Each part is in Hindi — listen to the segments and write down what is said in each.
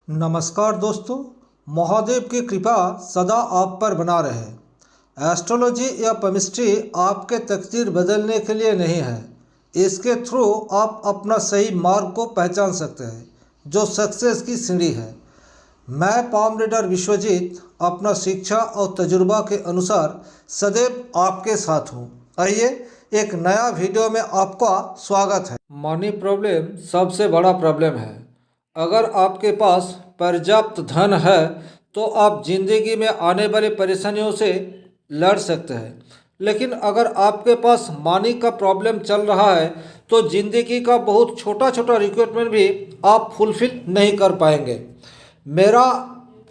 नमस्कार दोस्तों, महादेव की कृपा सदा आप पर बना रहे। एस्ट्रोलॉजी या केमिस्ट्री आपके तकदीर बदलने के लिए नहीं है। इसके थ्रू आप अपना सही मार्ग को पहचान सकते हैं, जो सक्सेस की सीढ़ी है। मैं पाम रीडर विश्वजीत अपना शिक्षा और तजुर्बा के अनुसार सदैव आपके साथ हूँ। आइए, एक नया वीडियो में आपका स्वागत है। मनी प्रॉब्लम सबसे बड़ा प्रॉब्लम है। अगर आपके पास पर्याप्त धन है तो आप जिंदगी में आने वाली परेशानियों से लड़ सकते हैं, लेकिन अगर आपके पास मनी का प्रॉब्लम चल रहा है तो जिंदगी का बहुत छोटा छोटा रिक्वायरमेंट भी आप फुलफिल नहीं कर पाएंगे। मेरा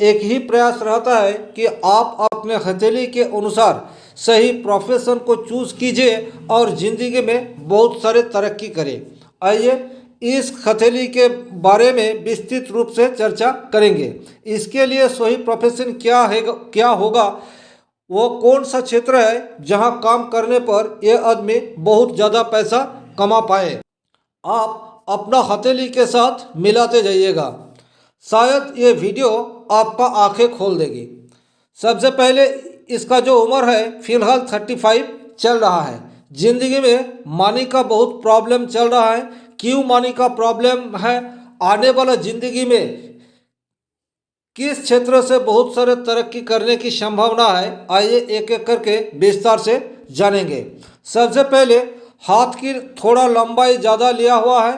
एक ही प्रयास रहता है कि आप अपने हथेली के अनुसार सही प्रोफेशन को चूज कीजिए और ज़िंदगी में बहुत सारे तरक्की करें। आइए इस हथेली के बारे में विस्तृत रूप से चर्चा करेंगे। इसके लिए सही प्रोफेशन क्या होगा, वो कौन सा क्षेत्र है जहां काम करने पर यह आदमी बहुत ज़्यादा पैसा कमा पाए। आप अपना हथेली के साथ मिलाते जाइएगा, शायद ये वीडियो आपका आंखें खोल देगी। सबसे पहले इसका जो उम्र है फिलहाल 35 चल रहा है। जिंदगी में मनी का बहुत प्रॉब्लम चल रहा है। क्यों मनी का प्रॉब्लम है, आने वाला जिंदगी में किस क्षेत्र से बहुत सारे तरक्की करने की संभावना है, आइए एक एक करके विस्तार से जानेंगे। सबसे पहले हाथ की थोड़ा लंबाई ज़्यादा लिया हुआ है।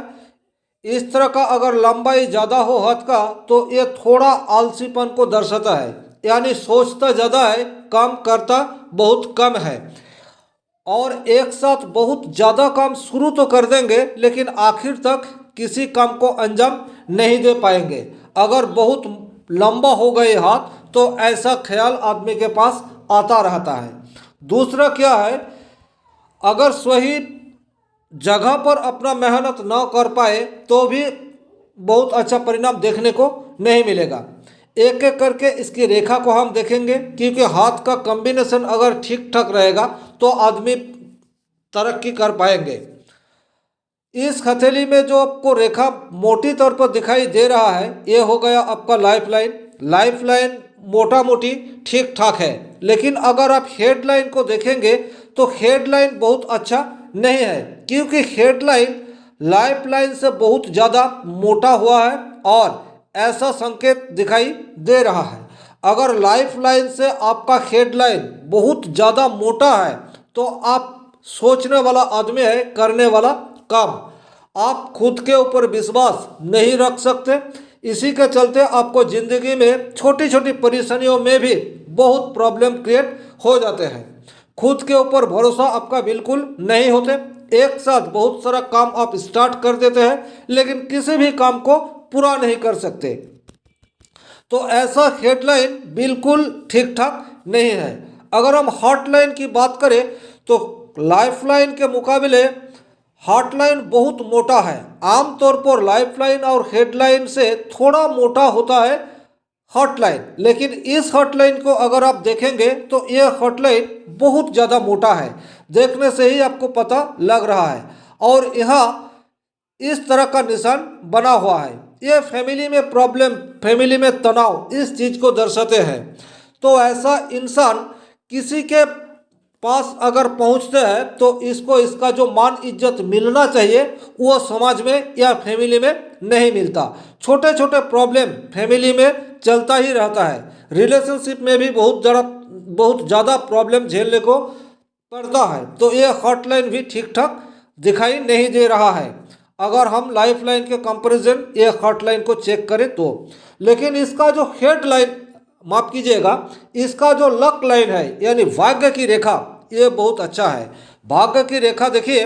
इस तरह का अगर लंबाई ज़्यादा हो हाथ का तो ये थोड़ा आलसीपन को दर्शाता है, यानी सोचता ज़्यादा है, काम करता बहुत कम है। और एक साथ बहुत ज़्यादा काम शुरू तो कर देंगे लेकिन आखिर तक किसी काम को अंजाम नहीं दे पाएंगे। अगर बहुत लंबा हो गए हाथ तो ऐसा ख्याल आदमी के पास आता रहता है। दूसरा क्या है, अगर सही जगह पर अपना मेहनत ना कर पाए तो भी बहुत अच्छा परिणाम देखने को नहीं मिलेगा। एक एक करके इसकी रेखा को हम देखेंगे, क्योंकि हाथ का कॉम्बिनेशन अगर ठीक ठाक रहेगा तो आदमी तरक्की कर पाएंगे। इस हथेली में जो आपको रेखा मोटी तौर पर दिखाई दे रहा है, ये हो गया आपका लाइफ लाइन। लाइफ लाइन मोटा मोटी ठीक ठाक है, लेकिन अगर आप हेड लाइन को देखेंगे तो हेड लाइन बहुत अच्छा नहीं है, क्योंकि हेड लाइन लाइफ लाइन से बहुत ज़्यादा मोटा हुआ है और ऐसा संकेत दिखाई दे रहा है। अगर लाइफ लाइन से आपका हेड लाइन बहुत ज़्यादा मोटा है तो आप सोचने वाला आदमी है, करने वाला काम। आप खुद के ऊपर विश्वास नहीं रख सकते, इसी के चलते आपको ज़िंदगी में छोटी छोटी परेशानियों में भी बहुत प्रॉब्लम क्रिएट हो जाते हैं। खुद के ऊपर भरोसा आपका बिल्कुल नहीं होते। एक साथ बहुत सारा काम आप स्टार्ट कर देते हैं लेकिन किसी भी काम को पूरा नहीं कर सकते। तो ऐसा हेडलाइन बिल्कुल ठीक ठाक नहीं है। अगर हम हॉटलाइन की बात करें तो लाइफ लाइन के मुकाबले हॉटलाइन बहुत मोटा है। आमतौर पर लाइफ लाइन और हेडलाइन से थोड़ा मोटा होता है हॉटलाइन, लेकिन इस हॉटलाइन को अगर आप देखेंगे तो यह हॉटलाइन बहुत ज़्यादा मोटा है, देखने से ही आपको पता लग रहा है। और यहाँ इस तरह का निशान बना हुआ है, ये फैमिली में प्रॉब्लम, फैमिली में तनाव, इस चीज़ को दर्शाते हैं। तो ऐसा इंसान किसी के पास अगर पहुंचते हैं तो इसको इसका जो मान इज्जत मिलना चाहिए वो समाज में या फैमिली में नहीं मिलता। छोटे छोटे प्रॉब्लम फैमिली में चलता ही रहता है। रिलेशनशिप में भी बहुत ज़्यादा प्रॉब्लम झेलने को पड़ता है। तो ये हॉटलाइन भी ठीक ठाक दिखाई नहीं दे रहा है अगर हम लाइफ लाइन के कंपैरिजन ये हॉटलाइन को चेक करें तो। लेकिन इसका जो हेड लाइन, माफ कीजिएगा, इसका जो लक लाइन है यानी भाग्य की रेखा, ये बहुत अच्छा है। भाग्य की रेखा देखिए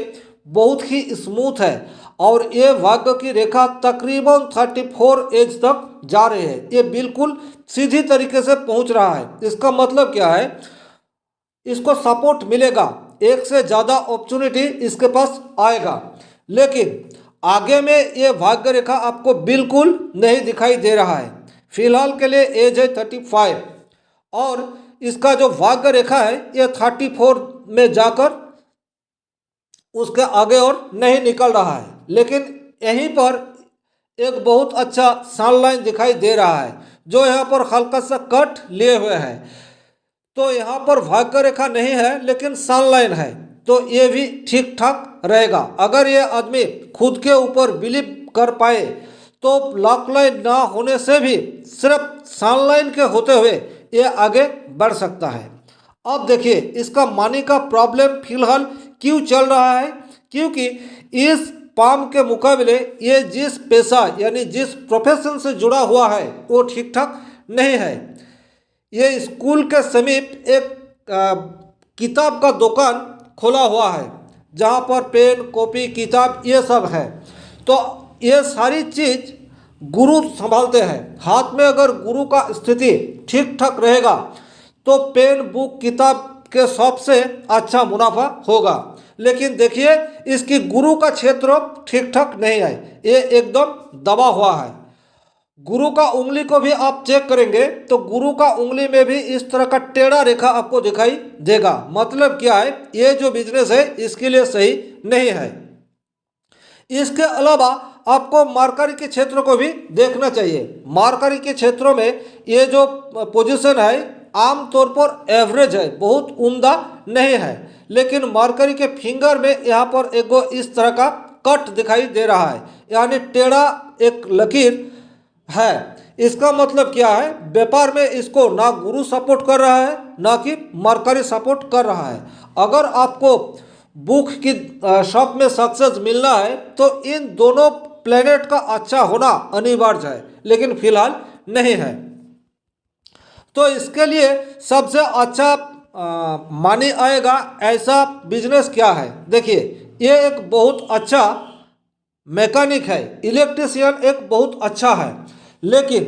बहुत ही स्मूथ है और ये भाग्य की रेखा तकरीबन 34 एज तक जा रही है। ये बिल्कुल सीधी तरीके से पहुंच रहा है। इसका मतलब क्या है, इसको सपोर्ट मिलेगा, एक से ज़्यादा अपॉर्चुनिटी इसके पास आएगा। लेकिन आगे में ये भाग्य रेखा आपको बिल्कुल नहीं दिखाई दे रहा है। फिलहाल के लिए एज है 35 और इसका जो भाग्य रेखा है ये 34 में जाकर उसके आगे और नहीं निकल रहा है। लेकिन यहीं पर एक बहुत अच्छा सनलाइन दिखाई दे रहा है जो यहाँ पर हल्का सा कट लिए हुए है। तो यहाँ पर भाग्य रेखा नहीं है लेकिन सनलाइन है, तो ये भी ठीक ठाक रहेगा। अगर ये आदमी खुद के ऊपर बिलीव कर पाए तो लॉक लाइन ना होने से भी सिर्फ सनलाइन के होते हुए ये आगे बढ़ सकता है। अब देखिए इसका मनी का प्रॉब्लम फिलहाल क्यों चल रहा है, क्योंकि इस पाम के मुकाबले ये जिस पेशा यानी जिस प्रोफेशन से जुड़ा हुआ है वो ठीक ठाक नहीं है। ये स्कूल के समीप एक किताब का दुकान खोला हुआ है जहाँ पर पेन कॉपी किताब ये सब है। तो ये सारी चीज़ गुरु संभालते हैं। हाथ में अगर गुरु का स्थिति ठीक ठाक रहेगा तो पेन बुक किताब के शॉप से अच्छा मुनाफा होगा। लेकिन देखिए इसकी गुरु का क्षेत्र ठीक ठाक नहीं है, ये एकदम दबा हुआ है। गुरु का उंगली को भी आप चेक करेंगे तो गुरु का उंगली में भी इस तरह का टेढ़ा रेखा आपको दिखाई देगा। मतलब क्या है, ये जो बिजनेस है इसके लिए सही नहीं है। इसके अलावा आपको मार्करी के क्षेत्र को भी देखना चाहिए। मार्करी के क्षेत्रों में ये जो पोजीशन है आमतौर पर एवरेज है, बहुत उम्दा नहीं है। लेकिन मार्करी के फिंगर में यहाँ पर एक इस तरह का कट दिखाई दे रहा है, यानी टेढ़ा एक लकीर है। इसका मतलब क्या है, व्यापार में इसको ना गुरु सपोर्ट कर रहा है ना कि मरकरी सपोर्ट कर रहा है। अगर आपको बुक की शॉप में सक्सेस मिलना है तो इन दोनों प्लेनेट का अच्छा होना अनिवार्य है, लेकिन फिलहाल नहीं है। तो इसके लिए सबसे अच्छा मानी आएगा ऐसा बिजनेस क्या है। देखिए ये एक बहुत अच्छा मैकेनिक है, इलेक्ट्रिशियन एक बहुत अच्छा है, लेकिन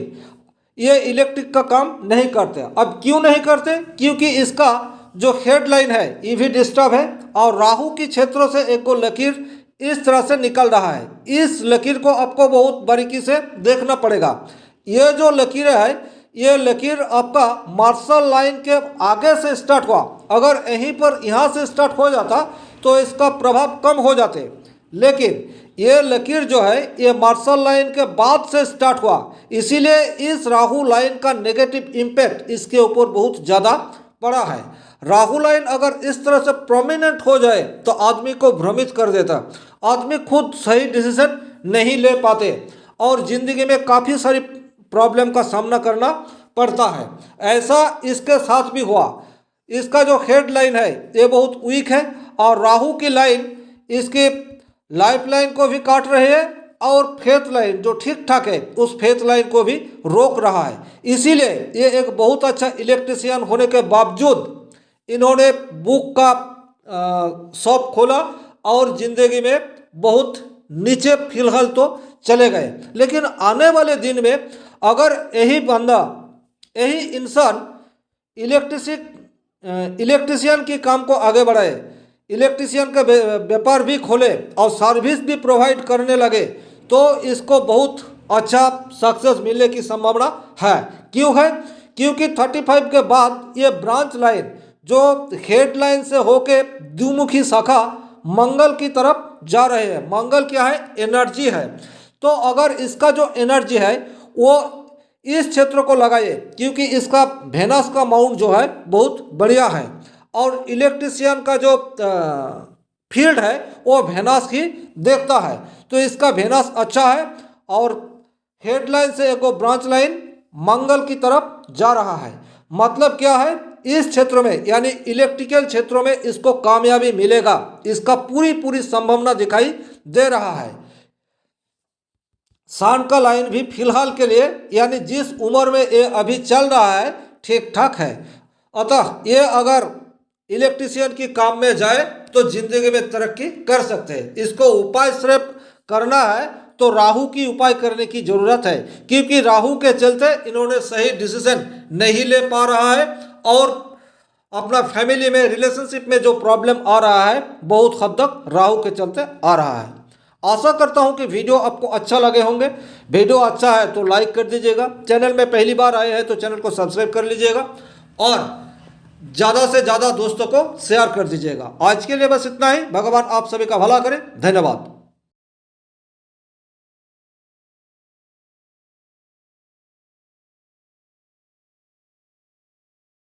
ये इलेक्ट्रिक का काम नहीं करते। अब क्यों नहीं करते, क्योंकि इसका जो हेडलाइन है ये भी डिस्टर्ब है और राहु की क्षेत्रों से एक को लकीर इस तरह से निकल रहा है। इस लकीर को आपको बहुत बारीकी से देखना पड़ेगा। ये जो लकीरें है ये लकीर आपका मार्शल लाइन के आगे से स्टार्ट हुआ, अगर यहीं पर यहाँ से स्टार्ट हो जाता तो इसका प्रभाव कम हो जाते। लेकिन ये लकीर जो है ये मार्शल लाइन के बाद से स्टार्ट हुआ, इसीलिए इस राहु लाइन का नेगेटिव इम्पैक्ट इसके ऊपर बहुत ज़्यादा पड़ा है। राहु लाइन अगर इस तरह से प्रोमिनेंट हो जाए तो आदमी को भ्रमित कर देता, आदमी खुद सही डिसीजन नहीं ले पाते और ज़िंदगी में काफ़ी सारी प्रॉब्लम का सामना करना पड़ता है। ऐसा इसके साथ भी हुआ। इसका जो हेडलाइन है ये बहुत वीक है और राहु की लाइन इसकी लाइफ लाइन को भी काट रही है और फेथ लाइन जो ठीक ठाक है उस फेथ लाइन को भी रोक रहा है। इसीलिए ये एक बहुत अच्छा इलेक्ट्रिशियन होने के बावजूद इन्होंने बुक का शॉप खोला और ज़िंदगी में बहुत नीचे फिलहाल तो चले गए। लेकिन आने वाले दिन में अगर यही बंदा यही इंसान इलेक्ट्रिशियन की काम को आगे बढ़ाए, इलेक्ट्रिशियन का व्यापार भी खोले और सर्विस भी प्रोवाइड करने लगे तो इसको बहुत अच्छा सक्सेस मिलने की संभावना है। क्यों है, क्योंकि 35 के बाद ये ब्रांच लाइन जो हेडलाइन से होके द्विमुखी शाखा मंगल की तरफ जा रहे हैं। मंगल क्या है, एनर्जी है। तो अगर इसका जो एनर्जी है वो इस क्षेत्र को लगाइए, क्योंकि इसका वेनस का माउंट जो है बहुत बढ़िया है और इलेक्ट्रिशियन का जो फील्ड है वो वेनस ही देखता है। तो इसका वेनस अच्छा है और हेडलाइन से एक ब्रांच लाइन मंगल की तरफ जा रहा है। मतलब क्या है, इस क्षेत्र में यानी इलेक्ट्रिकल क्षेत्रों में इसको कामयाबी मिलेगा, इसका पूरी संभावना दिखाई दे रहा है। सान का लाइन भी फिलहाल के लिए यानी जिस उम्र में ये अभी चल रहा है ठीक ठाक है। अतः ये अगर इलेक्ट्रिशियन की काम में जाए तो जिंदगी में तरक्की कर सकते हैं। इसको उपाय सिर्फ करना है तो राहु की उपाय करने की ज़रूरत है, क्योंकि राहु के चलते इन्होंने सही डिसीजन नहीं ले पा रहा है और अपना फैमिली में रिलेशनशिप में जो प्रॉब्लम आ रहा है बहुत हद तक राहु के चलते आ रहा है। आशा करता हूं कि वीडियो आपको अच्छा लगे होंगे। वीडियो अच्छा है तो लाइक कर दीजिएगा, चैनल में पहली बार आए हैं तो चैनल को सब्सक्राइब कर लीजिएगा और ज़्यादा से ज़्यादा दोस्तों को शेयर कर दीजिएगा। आज के लिए बस इतना ही। भगवान आप सभी का भला करें। धन्यवाद।